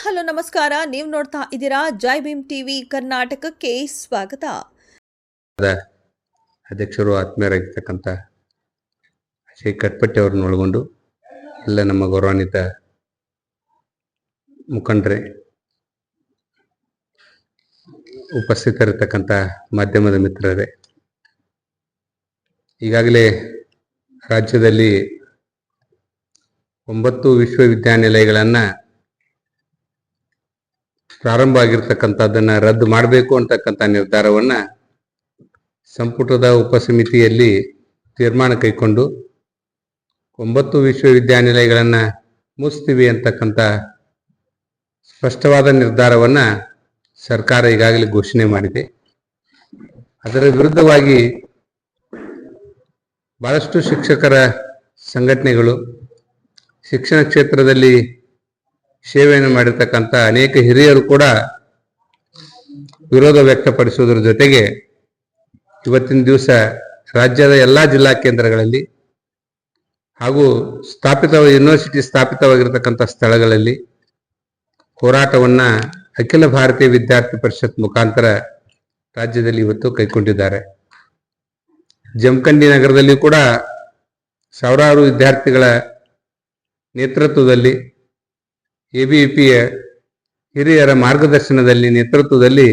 Hello ನಮಸ್ಕಾರ, ನೀವು ನೋಡ್ತಾ ಇದ್ದೀರಾ ಜೈ ಭೀಮ್ ಟಿವಿ ಕರ್ನಾಟಕಕ್ಕೆ ಸ್ವಾಗತ. ಅಧ್ಯಕ್ಷರು ಆತ್ಮೀಯರಾಗಿರ್ತಕ್ಕಂಥ ಶ್ರೀ ಕಟ್ಪಟ್ಟಿ ಅವರನ್ನು ಒಳಗೊಂಡು ಎಲ್ಲ ನಮ್ಮ ಗೌರವಾನ್ವಿತ ಮುಖಂಡರೇ, ಉಪಸ್ಥಿತರಿರ್ತಕ್ಕಂಥ ಮಾಧ್ಯಮದ ಮಿತ್ರರೇ, ಈಗಾಗಲೇ ರಾಜ್ಯದಲ್ಲಿ 9 ವಿಶ್ವವಿದ್ಯಾನಿಲಯಗಳನ್ನು ಪ್ರಾರಂಭ ಆಗಿರ್ತಕ್ಕಂಥದ್ದನ್ನು ರದ್ದು ಮಾಡಬೇಕು ಅಂತಕ್ಕಂಥ ನಿರ್ಧಾರವನ್ನ ಸಂಪುಟದ ಉಪಸಮಿತಿಯಲ್ಲಿ ತೀರ್ಮಾನ ಕೈಗೊಂಡು 9 ವಿಶ್ವವಿದ್ಯಾನಿಲಯಗಳನ್ನು ಮುಚ್ತೀವಿ ಅಂತಕ್ಕಂಥ ಸ್ಪಷ್ಟವಾದ ನಿರ್ಧಾರವನ್ನ ಸರ್ಕಾರ ಈಗಾಗಲೇ ಘೋಷಣೆ ಮಾಡಿದೆ. ಅದರ ವಿರುದ್ಧವಾಗಿ ಬಹಳಷ್ಟು ಶಿಕ್ಷಕರ ಸಂಘಟನೆಗಳು, ಶಿಕ್ಷಣ ಕ್ಷೇತ್ರದಲ್ಲಿ ಸೇವೆಯನ್ನು ಮಾಡಿರ್ತಕ್ಕಂಥ ಅನೇಕ ಹಿರಿಯರು ಕೂಡ ವಿರೋಧ ವ್ಯಕ್ತಪಡಿಸುವುದರ ಜೊತೆಗೆ ಇವತ್ತಿನ ದಿವಸ ರಾಜ್ಯದ ಎಲ್ಲ ಜಿಲ್ಲಾ ಕೇಂದ್ರಗಳಲ್ಲಿ ಹಾಗೂ ಯೂನಿವರ್ಸಿಟಿ ಸ್ಥಾಪಿತವಾಗಿರ್ತಕ್ಕಂಥ ಸ್ಥಳಗಳಲ್ಲಿ ಹೋರಾಟವನ್ನ ಅಖಿಲ ಭಾರತೀಯ ವಿದ್ಯಾರ್ಥಿ ಪರಿಷತ್ ಮುಖಾಂತರ ರಾಜ್ಯದಲ್ಲಿ ಇವತ್ತು ಕೈಗೊಂಡಿದ್ದಾರೆ. ಜಮಖಂಡಿ ನಗರದಲ್ಲಿ ಕೂಡ ಸಾವಿರಾರು ವಿದ್ಯಾರ್ಥಿಗಳ ನೇತೃತ್ವದಲ್ಲಿ, ಎಬಿವಿಪಿಯ ಹಿರಿಯರ ಮಾರ್ಗದರ್ಶನದಲ್ಲಿ, ನೇತೃತ್ವದಲ್ಲಿ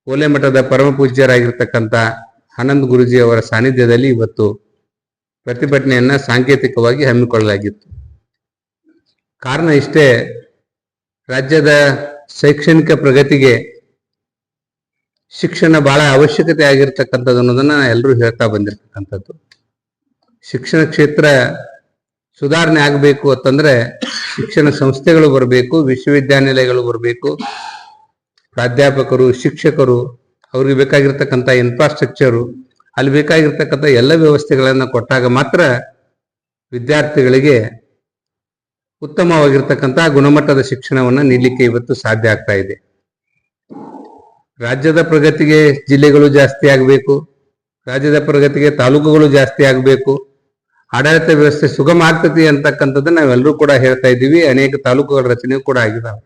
ಓಲೆ ಮಠದ ಪರಮ ಪೂಜ್ಯರಾಗಿರ್ತಕ್ಕಂಥ ಆನಂದ್ ಗುರುಜಿ ಅವರ ಸಾನ್ನಿಧ್ಯದಲ್ಲಿ ಇವತ್ತು ಪ್ರತಿಭಟನೆಯನ್ನ ಸಾಂಕೇತಿಕವಾಗಿ ಹಮ್ಮಿಕೊಳ್ಳಲಾಗಿತ್ತು. ಕಾರಣ ಇಷ್ಟೇ, ರಾಜ್ಯದ ಶೈಕ್ಷಣಿಕ ಪ್ರಗತಿಗೆ ಶಿಕ್ಷಣ ಬಹಳ ಅವಶ್ಯಕತೆ ಆಗಿರ್ತಕ್ಕಂಥದ್ದು ಅನ್ನೋದನ್ನ ಎಲ್ಲರೂ ಹೇಳ್ತಾ ಬಂದಿರತಕ್ಕಂಥದ್ದು. ಶಿಕ್ಷಣ ಕ್ಷೇತ್ರ ಸುಧಾರಣೆ ಆಗಬೇಕು ಅಂತಂದ್ರೆ ಶಿಕ್ಷಣ ಸಂಸ್ಥೆಗಳು ಬರಬೇಕು, ವಿಶ್ವವಿದ್ಯಾನಿಲಯಗಳು ಬರಬೇಕು, ಪ್ರಾಧ್ಯಾಪಕರು, ಶಿಕ್ಷಕರು, ಅವ್ರಿಗೆ ಬೇಕಾಗಿರ್ತಕ್ಕಂಥ ಇನ್ಫ್ರಾಸ್ಟ್ರಕ್ಚರು, ಅಲ್ಲಿ ಬೇಕಾಗಿರ್ತಕ್ಕಂಥ ಎಲ್ಲ ವ್ಯವಸ್ಥೆಗಳನ್ನು ಕೊಟ್ಟಾಗ ಮಾತ್ರ ವಿದ್ಯಾರ್ಥಿಗಳಿಗೆ ಉತ್ತಮವಾಗಿರ್ತಕ್ಕಂಥ ಗುಣಮಟ್ಟದ ಶಿಕ್ಷಣವನ್ನು ನೀಡಲಿಕ್ಕೆ ಇವತ್ತು ಸಾಧ್ಯ ಆಗ್ತಾ ಇದೆ. ರಾಜ್ಯದ ಪ್ರಗತಿಗೆ ಜಿಲ್ಲೆಗಳು ಜಾಸ್ತಿ ಆಗಬೇಕು, ರಾಜ್ಯದ ಪ್ರಗತಿಗೆ ತಾಲೂಕುಗಳು ಜಾಸ್ತಿ ಆಗಬೇಕು, ಆಡಳಿತ ವ್ಯವಸ್ಥೆ ಸುಗಮ ಆಗ್ತದೆ ಅಂತಕ್ಕಂಥದ್ದನ್ನ ನಾವೆಲ್ಲರೂ ಕೂಡ ಹೇಳ್ತಾ ಇದ್ದೀವಿ. ಅನೇಕ ತಾಲೂಕುಗಳ ರಚನೆ ಕೂಡ ಆಗಿದಾವೆ.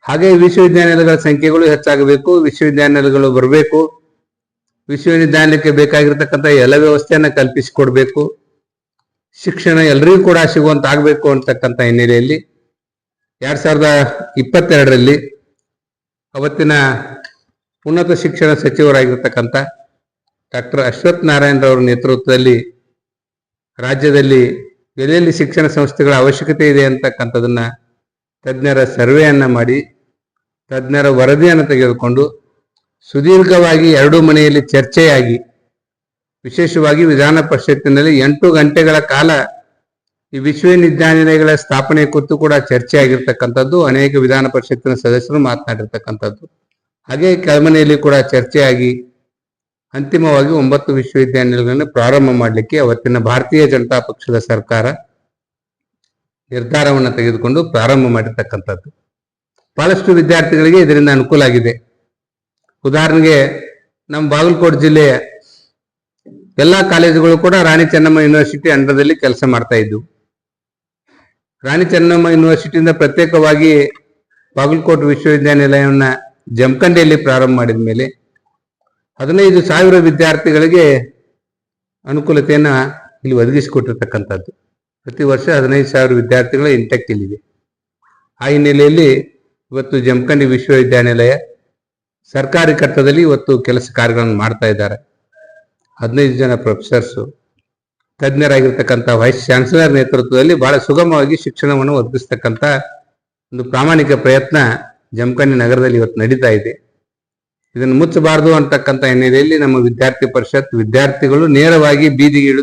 ಹಾಗೆ ವಿಶ್ವವಿದ್ಯಾನಿಲಯಗಳ ಸಂಖ್ಯೆಗಳು ಹೆಚ್ಚಾಗಬೇಕು, ವಿಶ್ವವಿದ್ಯಾನಿಲಯಗಳು ಬರಬೇಕು, ವಿಶ್ವವಿದ್ಯಾನಿಲಯಕ್ಕೆ ಬೇಕಾಗಿರ್ತಕ್ಕಂಥ ಎಲ್ಲ ವ್ಯವಸ್ಥೆಯನ್ನ ಕಲ್ಪಿಸಿಕೊಡ್ಬೇಕು, ಶಿಕ್ಷಣ ಎಲ್ಲರಿಗೂ ಕೂಡ ಸಿಗುವಂತ ಆಗ್ಬೇಕು ಅಂತಕ್ಕಂಥ ಹಿನ್ನೆಲೆಯಲ್ಲಿ 2022ರಲ್ಲಿ ಅವತ್ತಿನ ಉನ್ನತ ಶಿಕ್ಷಣ ಸಚಿವರಾಗಿರ್ತಕ್ಕಂಥ ಡಾಕ್ಟರ್ ಅಶ್ವಥ್ ನಾರಾಯಣರವರ ನೇತೃತ್ವದಲ್ಲಿ ರಾಜ್ಯದಲ್ಲಿ ಎಲ್ಲೆಲ್ಲಿ ಶಿಕ್ಷಣ ಸಂಸ್ಥೆಗಳ ಅವಶ್ಯಕತೆ ಇದೆ ಅಂತಕ್ಕಂಥದನ್ನ ತಜ್ಞರ ಸರ್ವೆಯನ್ನ ಮಾಡಿ, ತಜ್ಞರ ವರದಿಯನ್ನು ತೆಗೆದುಕೊಂಡು ಸುದೀರ್ಘವಾಗಿ 2 ಮನೆಯಲ್ಲಿ ಚರ್ಚೆಯಾಗಿ, ವಿಶೇಷವಾಗಿ ವಿಧಾನ ಪರಿಷತ್ತಿನಲ್ಲಿ 8 ಗಂಟೆಗಳ ಕಾಲ ಈ ವಿಶ್ವವಿದ್ಯಾನಿಲಯಗಳ ಸ್ಥಾಪನೆ ಕುರಿತು ಕೂಡ ಚರ್ಚೆ ಆಗಿರ್ತಕ್ಕಂಥದ್ದು. ಅನೇಕ ವಿಧಾನ ಪರಿಷತ್ತಿನ ಸದಸ್ಯರು ಮಾತನಾಡಿರ್ತಕ್ಕಂಥದ್ದು. ಹಾಗೆ ಕೆಳಮನೆಯಲ್ಲಿ ಕೂಡ ಚರ್ಚೆಯಾಗಿ ಅಂತಿಮವಾಗಿ 9 ವಿಶ್ವವಿದ್ಯಾನಿಲಯಗಳನ್ನು ಪ್ರಾರಂಭ ಮಾಡಲಿಕ್ಕೆ ಅವತ್ತಿನ ಭಾರತೀಯ ಜನತಾ ಪಕ್ಷದ ಸರ್ಕಾರ ನಿರ್ಧಾರವನ್ನು ತೆಗೆದುಕೊಂಡು ಪ್ರಾರಂಭ ಮಾಡಿರ್ತಕ್ಕಂಥದ್ದು. ಬಹಳಷ್ಟು ವಿದ್ಯಾರ್ಥಿಗಳಿಗೆ ಇದರಿಂದ ಅನುಕೂಲ ಆಗಿದೆ. ಉದಾಹರಣೆಗೆ ನಮ್ಮ ಬಾಗಲಕೋಟೆ ಜಿಲ್ಲೆಯ ಎಲ್ಲಾ ಕಾಲೇಜುಗಳು ಕೂಡ ರಾಣಿ ಚೆನ್ನಮ್ಮ ಯೂನಿವರ್ಸಿಟಿ ಅಂಡರ್ದಲ್ಲಿ ಕೆಲಸ ಮಾಡ್ತಾ ಇದ್ವು. ರಾಣಿ ಚೆನ್ನಮ್ಮ ಯೂನಿವರ್ಸಿಟಿಯಿಂದ ಪ್ರತ್ಯೇಕವಾಗಿ ಬಾಗಲಕೋಟೆ ವಿಶ್ವವಿದ್ಯಾನಿಲಯವನ್ನ ಜಮಖಂಡಿಯಲ್ಲಿ ಪ್ರಾರಂಭ ಮಾಡಿದ ಮೇಲೆ 15,000 ವಿದ್ಯಾರ್ಥಿಗಳಿಗೆ ಅನುಕೂಲತೆಯನ್ನ ಇಲ್ಲಿ ಒದಗಿಸಿಕೊಟ್ಟಿರ್ತಕ್ಕಂಥದ್ದು. ಪ್ರತಿ ವರ್ಷ 15,000 ವಿದ್ಯಾರ್ಥಿಗಳ ಇಂಟೆಕ್ಟ್ ಇಲ್ಲಿದೆ. ಆ ಹಿನ್ನೆಲೆಯಲ್ಲಿ ಇವತ್ತು ಜಮಖಂಡಿ ವಿಶ್ವವಿದ್ಯಾನಿಲಯ ಸರ್ಕಾರಿ ಕಟ್ಟಡದಲ್ಲಿ ಇವತ್ತು ಕೆಲಸ ಕಾರ್ಯಗಳನ್ನು ಮಾಡ್ತಾ ಇದ್ದಾರೆ. 15 ಜನ ಪ್ರೊಫೆಸರ್ಸು, ತಜ್ಞರಾಗಿರ್ತಕ್ಕಂಥ ವೈಸ್ ಚಾನ್ಸಲರ್ ನೇತೃತ್ವದಲ್ಲಿ ಬಹಳ ಸುಗಮವಾಗಿ ಶಿಕ್ಷಣವನ್ನು ಒದಗಿಸ್ತಕ್ಕಂಥ ಒಂದು ಪ್ರಾಮಾಣಿಕ ಪ್ರಯತ್ನ ಜಮಖಂಡಿ ನಗರದಲ್ಲಿ ಇವತ್ತು ನಡೀತಾ ಇದೆ. ಇದನ್ನು ಮುಚ್ಚಬಾರದು ಅಂತಕ್ಕಂಥ ಹಿನ್ನೆಲೆಯಲ್ಲಿ ನಮ್ಮ ವಿದ್ಯಾರ್ಥಿ ಪರಿಷತ್ ವಿದ್ಯಾರ್ಥಿಗಳು ನೇರವಾಗಿ ಬೀದಿಗೆ